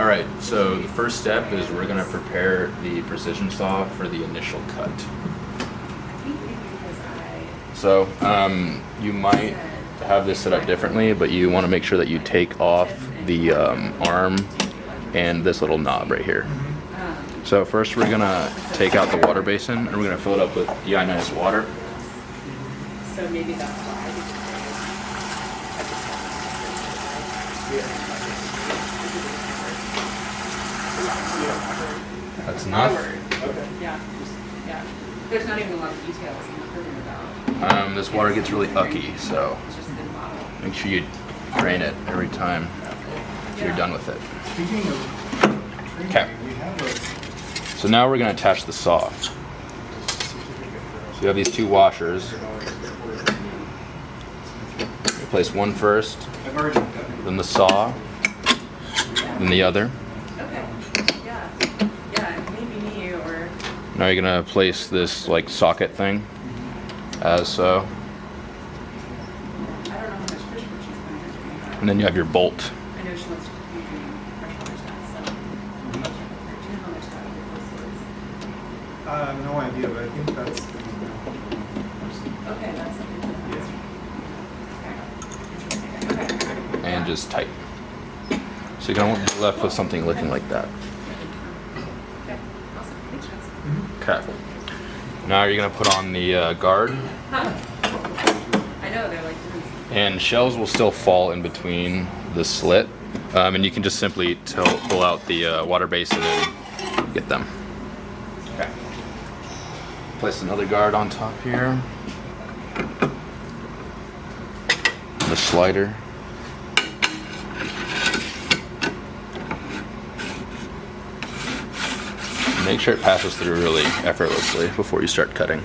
All right, so the first step is we're gonna prepare the precision saw for the initial cut. So you might have this set up differently, but you want to make sure that you take off the arm and this little knob right here. So first we're gonna take out the water basin and we're gonna fill it up with deionized water. So maybe that's why. That's enough. Okay. Yeah. There's not even a lot of details in the program about. This water gets really ucky, so It's just a good model. make sure you drain it every time you're done with it. Speaking of Okay. we have a So now we're gonna attach the saw. So you have these two washers. You place one first, I've already done it. then the saw, then the other. Okay. Yeah. Yeah. Maybe me or. Now you're gonna place this like socket thing, as so, I don't know how much fish she's going to. and then you have your bolt. I know she wants to be doing freshwater stuff, so. Do you know how much that would No idea, but I think that's the Okay, that's something to yeah. Okay. And just tight. So you're gonna be left with something looking like that. Okay. Awesome. Thanks, Jess. Okay. Now you're gonna put on the guard, Huh. I know, they're like doing something. and shells will still fall in between the slit, and you can just simply pull out the water basin and get them. Okay. Place another guard on top here. The slider. Make sure it passes through really effortlessly before you start cutting.